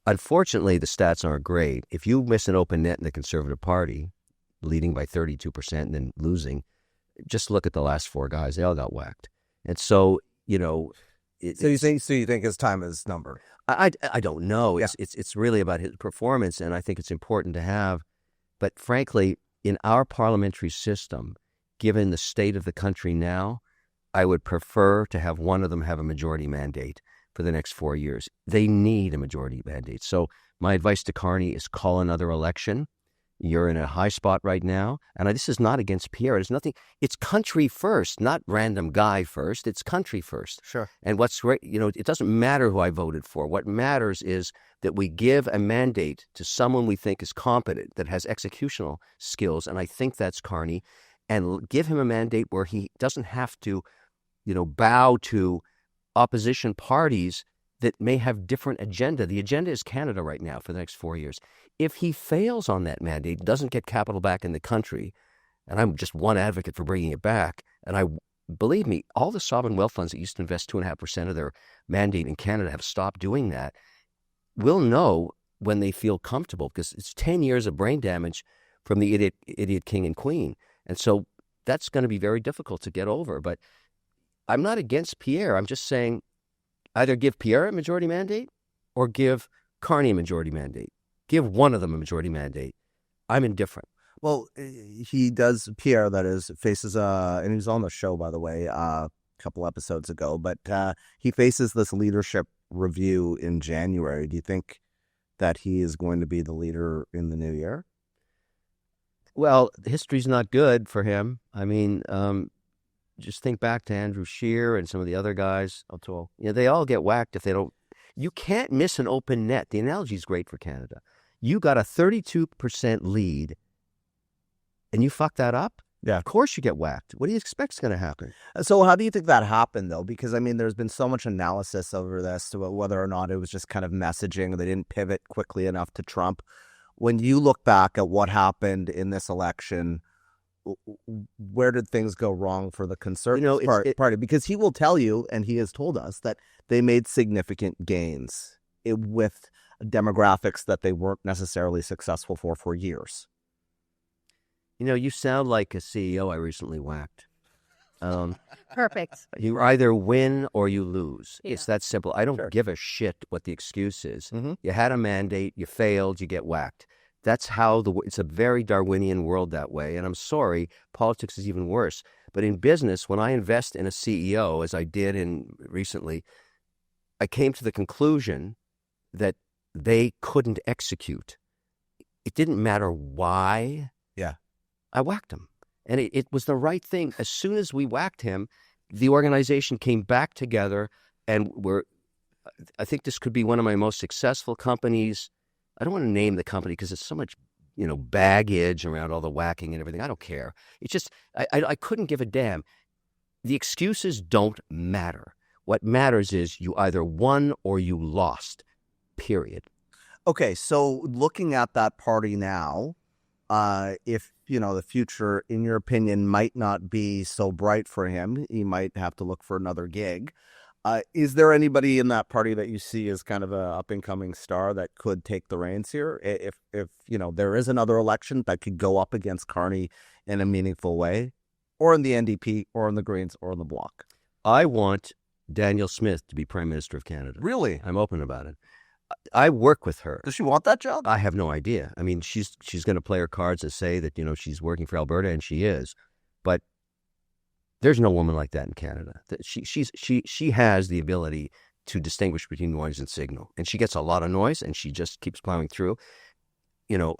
Unfortunately, the stats aren't great. If you miss an open net in the Conservative Party, leading by 32% and then losing, just look at the last four guys. They all got whacked. And so, So you think his time is numbered? I don't know. Yeah. It's really about his performance, and I think it's important to have. But frankly, in our parliamentary system, given the state of the country now, I would prefer to have one of them have a majority mandate for the next 4 years. They need a majority mandate. So my advice to Carney is call another election. You're in a high spot right now. And this is not against Pierre. It's nothing. It's country first, not random guy first. It's country first. Sure. And what's great, it doesn't matter who I voted for. What matters is that we give a mandate to someone we think is competent, that has executional skills. And I think that's Carney. And give him a mandate where he doesn't have to, bow to opposition parties that may have different agenda. The agenda is Canada right now for the next 4 years. If he fails on that mandate, doesn't get capital back in the country, and I'm just one advocate for bringing it back, and believe me, all the sovereign wealth funds that used to invest 2.5% of their mandate in Canada have stopped doing that. We'll know when they feel comfortable, because it's 10 years of brain damage from the idiot king and queen. And so that's going to be very difficult to get over. But I'm not against Pierre. I'm just saying either give Pierre a majority mandate or give Carney a majority mandate. Give one of them a majority mandate. I'm indifferent. Well, he does, Pierre, that is, faces, and he was on the show, by the way, a couple episodes ago, but he faces this leadership review in January. Do you think that he is going to be the leader in the new year? Well, history's not good for him. I mean, just think back to Andrew Scheer and some of the other guys. They all get whacked if they don't. You can't miss an open net. The analogy is great for Canada. You got a 32% lead, and you fuck that up? Yeah. Of course you get whacked. What do you expect is going to happen? So how do you think that happened, though? Because, there's been so much analysis over this, to whether or not it was just kind of messaging. They didn't pivot quickly enough to Trump. When you look back at what happened in this election, where did things go wrong for the Conservative Party? Because he will tell you, and he has told us, that they made significant gains with demographics that they weren't necessarily successful for years. You sound like a CEO I recently whacked. Perfect. You either win or you lose. Yeah. It's that simple. I don't give a shit what the excuse is. Mm-hmm. You had a mandate, you failed, you get whacked. That's how it's a very Darwinian world that way. And I'm sorry, politics is even worse. But in business, when I invest in a CEO, as I did recently, I came to the conclusion that they couldn't execute. It didn't matter why. Yeah. I whacked him. And it was the right thing. As soon as we whacked him, the organization came back together, and I think this could be one of my most successful companies. I don't want to name the company because there's so much, baggage around all the whacking and everything. I don't care. It's just, I couldn't give a damn. The excuses don't matter. What matters is you either won or you lost, period. Okay, so looking at that party now, if, the future, in your opinion, might not be so bright for him, he might have to look for another gig. Is there anybody in that party that you see as kind of a up-and-coming star that could take the reins here? If there is another election that could go up against Carney in a meaningful way, or in the NDP, or in the Greens, or in the Bloc? I want Danielle Smith to be Prime Minister of Canada. Really? I'm open about it. I work with her. Does she want that job? I have no idea. I mean, she's going to play her cards and say that, she's working for Alberta, and she is. But there's no woman like that in Canada. She has the ability to distinguish between noise and signal. And she gets a lot of noise, and she just keeps plowing through.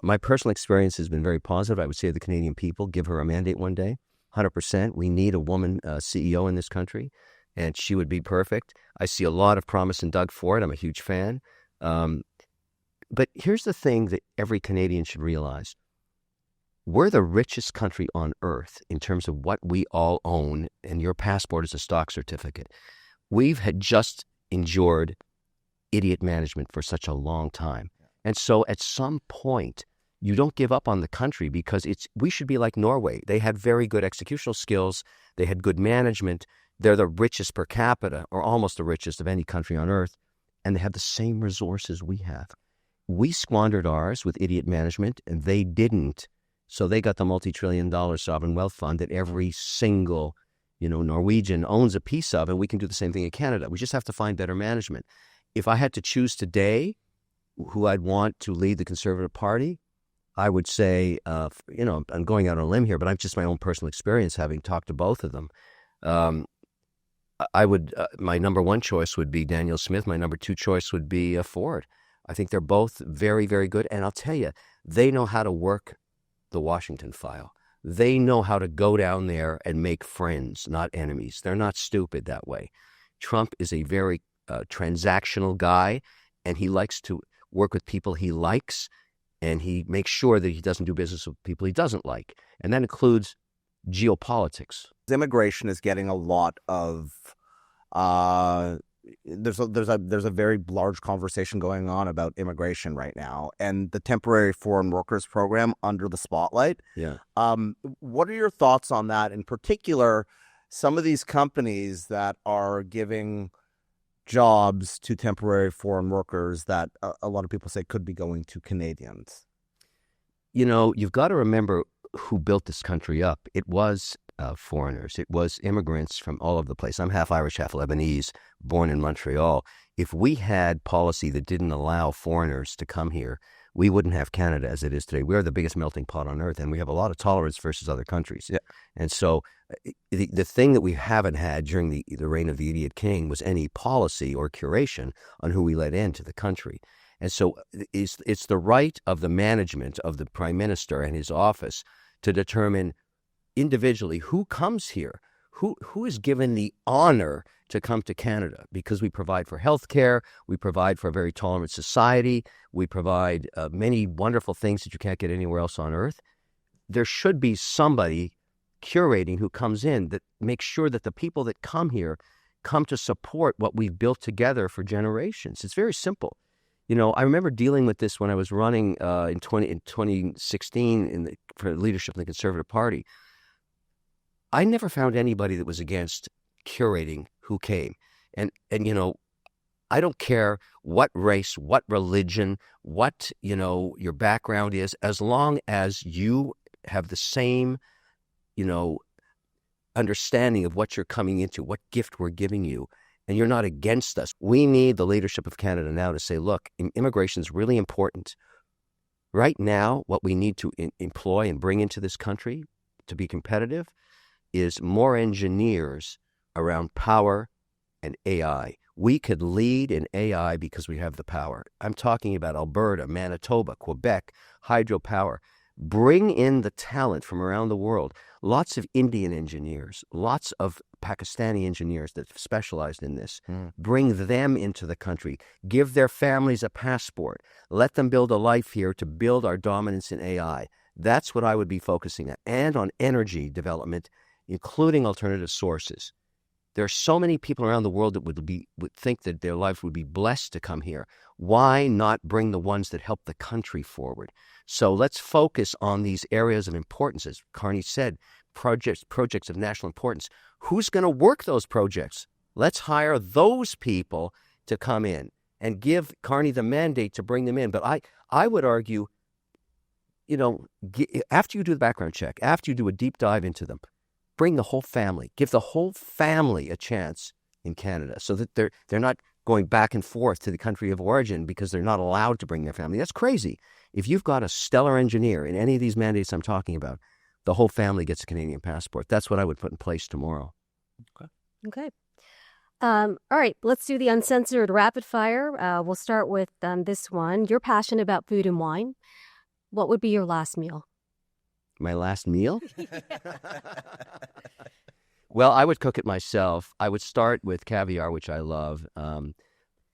My personal experience has been very positive. I would say the Canadian people, give her a mandate one day, 100%. We need a woman CEO in this country, and she would be perfect. I see a lot of promise in Doug Ford. I'm a huge fan. But here's the thing that every Canadian should realize. We're the richest country on earth in terms of what we all own, and your passport is a stock certificate. We've had just endured idiot management for such a long time. And so at some point, you don't give up on the country because we should be like Norway. They had very good executional skills. They had good management. They're the richest per capita, or almost the richest of any country on earth. And they have the same resources we have. We squandered ours with idiot management, and they didn't. So they got the multi-trillion-dollar sovereign wealth fund that every single, Norwegian owns a piece of, and we can do the same thing in Canada. We just have to find better management. If I had to choose today who I'd want to lead the Conservative Party, I would say, I'm going out on a limb here, but I'm just my own personal experience having talked to both of them. My number one choice would be Danielle Smith. My number two choice would be Ford. I think they're both very, very good. And I'll tell you, they know how to work the Washington file. They know how to go down there and make friends, not enemies. They're not stupid that way. Trump is a very transactional guy, and he likes to work with people he likes, and he makes sure that he doesn't do business with people he doesn't like. And that includes geopolitics. Immigration is getting a lot of there's a very large conversation going on about immigration right now, and the temporary foreign workers program under the spotlight. Yeah. What are your thoughts on that? In particular, some of these companies that are giving jobs to temporary foreign workers that a lot of people say could be going to Canadians. You've got to remember who built this country up. It was foreigners. It was immigrants from all over the place. I'm half Irish, half Lebanese, born in Montreal. If we had policy that didn't allow foreigners to come here, we wouldn't have Canada as it is today. We're the biggest melting pot on earth, and we have a lot of tolerance versus other countries. Yeah. And so the thing that we haven't had during the reign of the idiot king was any policy or curation on who we let into the country. And so it's the right of the management of the prime minister and his office to determine individually who comes here, who is given the honor to come to Canada, because we provide for health care, we provide for a very tolerant society, we provide many wonderful things that you can't get anywhere else on earth. There should be somebody curating who comes in that makes sure that the people that come here come to support what we've built together for generations. It's very simple. I remember dealing with this when I was running in 2016 for leadership in the Conservative Party. I never found anybody that was against curating who came. And I don't care what race, what religion, what, your background is, as long as you have the same, understanding of what you're coming into, what gift we're giving you, and you're not against us. We need the leadership of Canada now to say, look, immigration is really important. Right now, what we need to employ and bring into this country to be competitive is more engineers around power and AI. We could lead in AI because we have the power. I'm talking about Alberta, Manitoba, Quebec, hydropower. Bring in the talent from around the world. Lots of Indian engineers, lots of Pakistani engineers that have specialized in this. Bring them into the country. Give their families a passport. Let them build a life here to build our dominance in AI. That's what I would be focusing on. And on energy development, including alternative sources. There are so many people around the world that would think that their life would be blessed to come here. Why not bring the ones that help the country forward? So let's focus on these areas of importance. As Carney said, projects of national importance. Who's going to work those projects? Let's hire those people to come in and give Carney the mandate to bring them in. But I would argue, after you do the background check, after you do a deep dive into them, bring the whole family. Give the whole family a chance in Canada so that they're not going back and forth to the country of origin because they're not allowed to bring their family. That's crazy. If you've got a stellar engineer in any of these mandates I'm talking about, the whole family gets a Canadian passport. That's what I would put in place tomorrow. Okay. All right. Let's do the uncensored rapid fire. We'll start with this one. You're passionate about food and wine. What would be your last meal? My last meal? Well, I would cook it myself. I would start with caviar, which I love.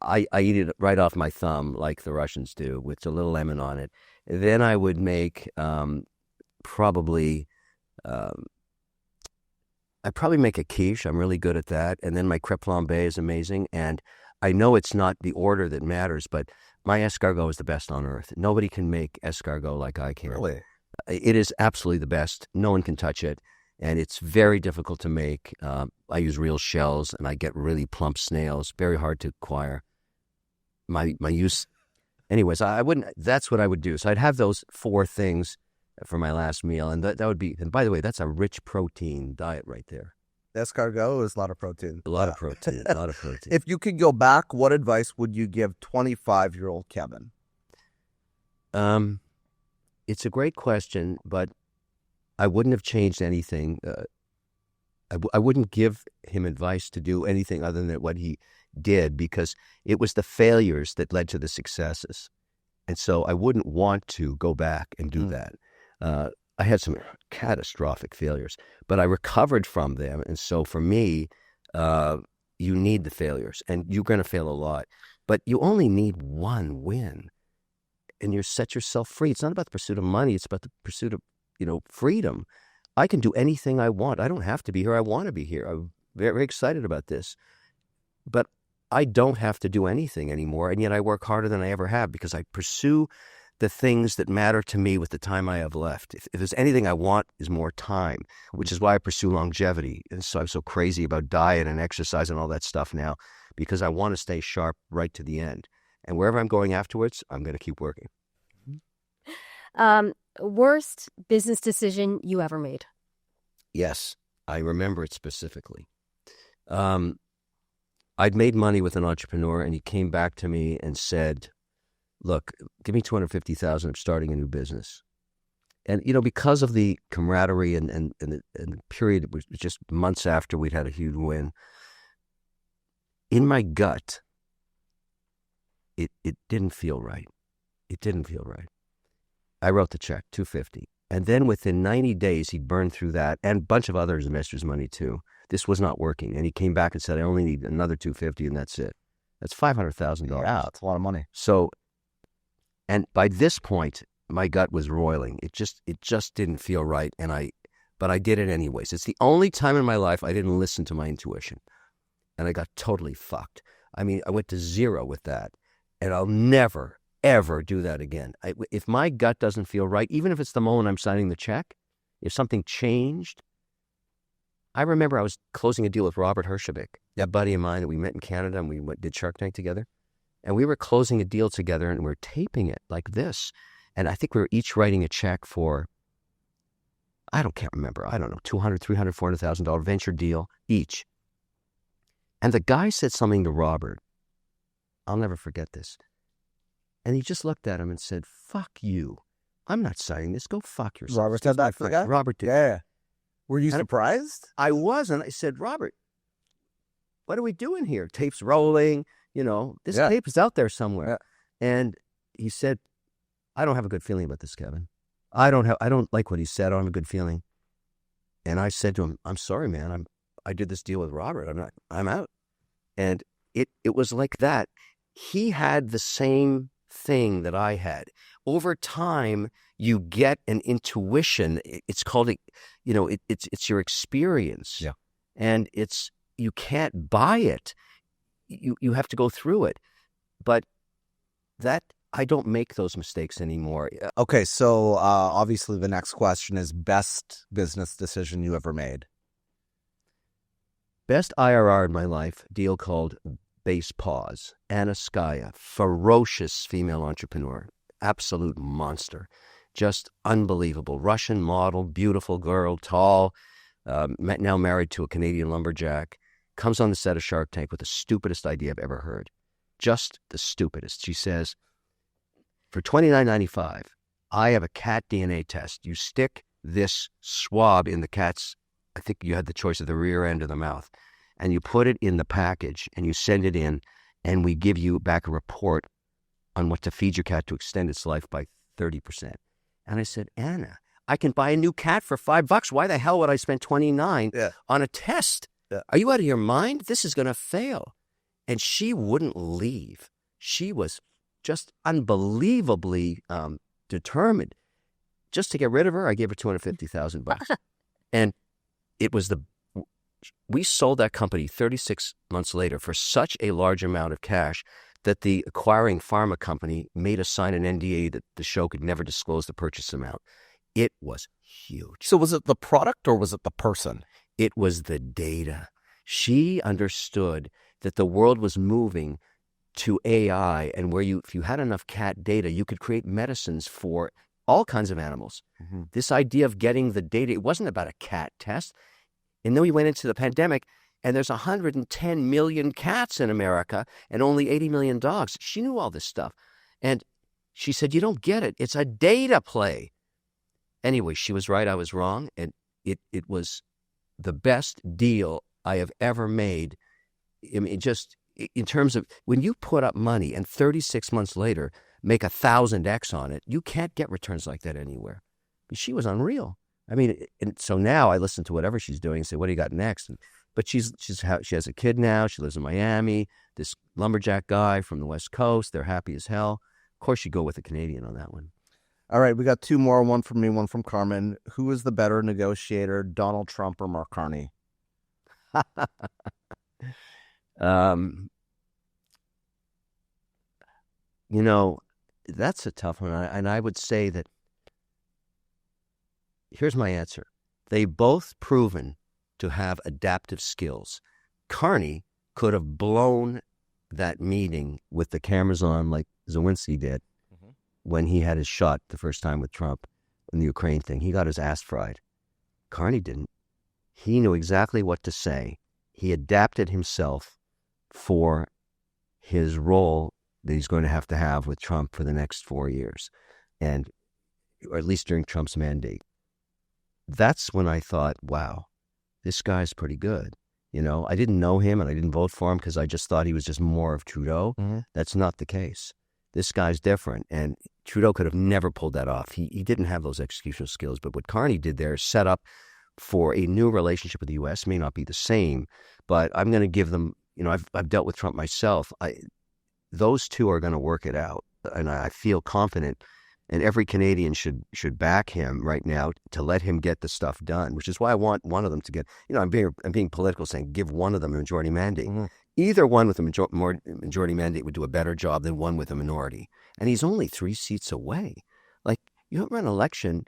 I eat it right off my thumb, like the Russians do, with a little lemon on it. Then I would make probably make a quiche. I'm really good at that. And then my crêpe flambée is amazing. And I know it's not the order that matters, but my escargot is the best on earth. Nobody can make escargot like I can. Really? It is absolutely the best. No one can touch it. And it's very difficult to make. I use real shells, and I get really plump snails. Very hard to acquire. My use, anyways. That's what I would do. So I'd have those 4 things for my last meal, and that would be. And by the way, that's a rich protein diet right there. Escargot is a lot of protein. A lot of protein. A lot of protein. If you could go back, what advice would you give 25-year-old Kevin? It's a great question, but I wouldn't have changed anything. I wouldn't give him advice to do anything other than what he did, because it was the failures that led to the successes. And so I wouldn't want to go back and do that. I had some catastrophic failures, but I recovered from them. And so for me, you need the failures, and you're going to fail a lot, but you only need one win, and you set yourself free. It's not about the pursuit of money. It's about the pursuit of, freedom. I can do anything I want. I don't have to be here. I want to be here. I'm very, very excited about this, but I don't have to do anything anymore. And yet I work harder than I ever have, because I pursue the things that matter to me with the time I have left. If there's anything I want, is more time, which is why I pursue longevity. And so I'm so crazy about diet and exercise and all that stuff now, because I want to stay sharp right to the end. And wherever I'm going afterwards, I'm going to keep working. Worst business decision you ever made? Yes, I remember it specifically. I'd made money with an entrepreneur, and he came back to me and said, look, give me $250,000. I'm starting a new business. And, because of the camaraderie and the period, it was just months after we'd had a huge win, in my gut, it didn't feel right. It didn't feel right. I wrote the check, $250,000. And then within 90 days, he'd burned through that and a bunch of other investors' money too. This was not working. And he came back and said, I only need another $250,000, and that's it. That's $500,000. Yeah, it's a lot of money. So, and by this point, my gut was roiling. It just didn't feel right. But I did it anyways. It's the only time in my life I didn't listen to my intuition. And I got totally fucked. I mean, I went to zero with that. And I'll never, ever do that again. If my gut doesn't feel right, even if it's the moment I'm signing the check, if something changed. I remember I was closing a deal with Robert Herjavec, a buddy of mine that we met in Canada, and we did Shark Tank together. And we were closing a deal together, and we were taping it like this. And I think we were each writing a check for, can't remember, I don't know, $200,000, $300,000, $400,000 venture deal each. And the guy said something to Robert. I'll never forget this. And he just looked at him and said, fuck you. I'm not signing this. Go fuck yourself. Robert said that for the guy? Robert did. Yeah. Were you surprised? I wasn't. I said, Robert, what are we doing here? Tape's rolling. This tape is out there somewhere. Yeah. And he said, I don't have a good feeling about this, Kevin. I don't like what he said. I don't have a good feeling. And I said to him, I'm sorry, man. I did this deal with Robert. I'm out. And it was like that. He had the same thing that I had. Over time, you get an intuition. It's called, it's your experience. Yeah. And you can't buy it. You have to go through it. But that, I don't make those mistakes anymore. Okay, so obviously the next question is best business decision you ever made. Best IRR in my life, deal called Base Pause. Anna Skaya, ferocious female entrepreneur, absolute monster, just unbelievable. Russian model, beautiful girl, tall, now married to a Canadian lumberjack, comes on the set of Shark Tank with the stupidest idea I've ever heard. Just the stupidest. She says, for $29.95, I have a cat DNA test. You stick this swab in the cat's, I think you had the choice of the rear end or the mouth, and you put it in the package and you send it in, and we give you back a report on what to feed your cat to extend its life by 30%. And I said, Anna, I can buy a new cat for $5. Why the hell would I spend $29 on a test? Yeah. Are you out of your mind? This is going to fail. And she wouldn't leave. She was just unbelievably determined. just to get rid of her, I gave her $250,000. And it was we sold that company 36 months later for such a large amount of cash that the acquiring pharma company made us sign an NDA that the show could never disclose the purchase amount. It was huge. So was it the product or was it the person? It was the data. She understood that the world was moving to AI, and where if you had enough cat data, you could create medicines for all kinds of animals. Mm-hmm. This idea of getting the data, it wasn't about a cat test. And then we went into the pandemic, and there's 110 million cats in America and only 80 million dogs. She knew all this stuff. And she said, you don't get it. It's a data play. Anyway, she was right. I was wrong. And it was the best deal I have ever made. I mean, just in terms of when you put up money and 36 months later make 1,000x on it, you can't get returns like that anywhere. She was unreal. I mean, and so now I listen to whatever she's doing and say, what do you got next? But she has a kid now. She lives in Miami. This lumberjack guy from the West Coast. They're happy as hell. Of course, you go with a Canadian on that one. All right, we got two more. One from me, one from Carmen. Who is the better negotiator, Donald Trump or Mark Carney? You know, that's a tough one. And I would say that, here's my answer. They've both proven to have adaptive skills. Carney could have blown that meeting with the cameras on like Zawinski did when he had his shot the first time with Trump in the Ukraine thing. He got his ass fried. Carney didn't. He knew exactly what to say. He adapted himself for his role that he's going to have with Trump for the next 4 years, and or at least during Trump's mandate. That's when I thought, wow, this guy's pretty good. You know, I didn't know him and I didn't vote for him because I just thought he was just more of Trudeau. Mm-hmm. That's not the case. This guy's different, and Trudeau could have never pulled that off. He didn't have those executional skills, but what Carney did there is set up for a new relationship with the U.S. May not be the same, but I'm going to give them, you know, I've dealt with Trump myself. Those two are going to work it out, and I feel confident. And every Canadian should back him right now to let him get the stuff done, which is why I want one of them to get, you know, I'm being political saying give one of them a majority mandate. Mm-hmm. Either one with a majority mandate would do a better job than one with a minority. And he's only 3 seats away. Like, you don't run an election,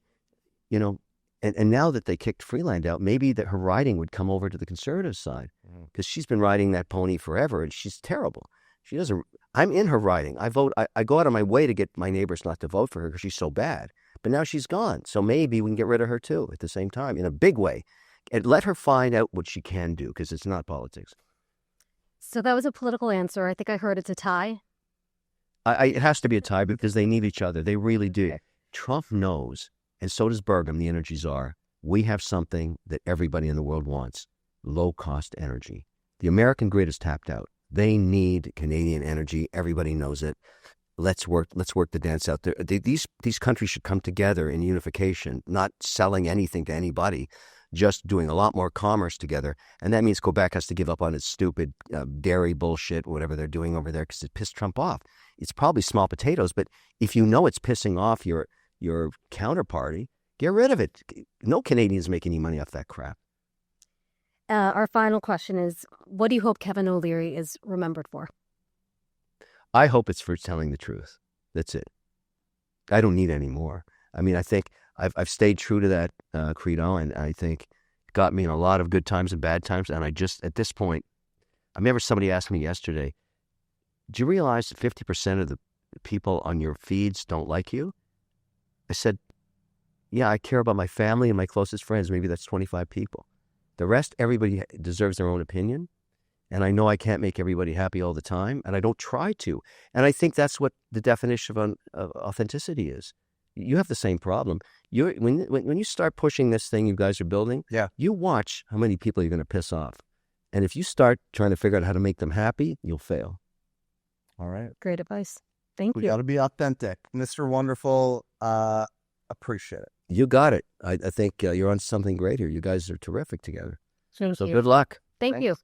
you know, and now that they kicked Freeland out, maybe that her riding would come over to the Conservative side because she's been riding that pony forever and she's terrible. She doesn't. I'm in her riding. I vote. I go out of my way to get my neighbors not to vote for her because she's so bad. But now she's gone. So maybe we can get rid of her too at the same time in a big way. And let her find out what she can do because it's not politics. So that was a political answer. I think I heard it's a tie. It has to be a tie because they need each other. They really do. Trump knows, and so does Burgum, the energy czar. We have something that everybody in the world wants: low-cost energy. The American grid is tapped out. They need Canadian energy. Everybody knows it. Let's work the dance out there. These countries should come together in unification, not selling anything to anybody, just doing a lot more commerce together. And that means Quebec has to give up on its stupid dairy bullshit, whatever they're doing over there, because it pissed Trump off. It's probably small potatoes, but if you know it's pissing off your counterparty, get rid of it. No Canadians make any money off that crap. Our final question is, what do you hope Kevin O'Leary is remembered for? I hope it's for telling the truth. That's it. I don't need any more. I mean, I think I've stayed true to that credo, and I think it got me in a lot of good times and bad times. And I just, at this point, I remember somebody asked me yesterday, do you realize that 50% of the people on your feeds don't like you? I said, yeah, I care about my family and my closest friends. Maybe that's 25 people. The rest, everybody deserves their own opinion. And I know I can't make everybody happy all the time, and I don't try to. And I think that's what the definition of authenticity is. You have the same problem. When you start pushing this thing you guys are building, you watch how many people you're going to piss off. And if you start trying to figure out how to make them happy, you'll fail. All right. Great advice. Thank you. We got to be authentic. Mr. Wonderful, appreciate it. You got it. I think you're on something great here. You guys are terrific together. Thank so you. good luck. Thank you.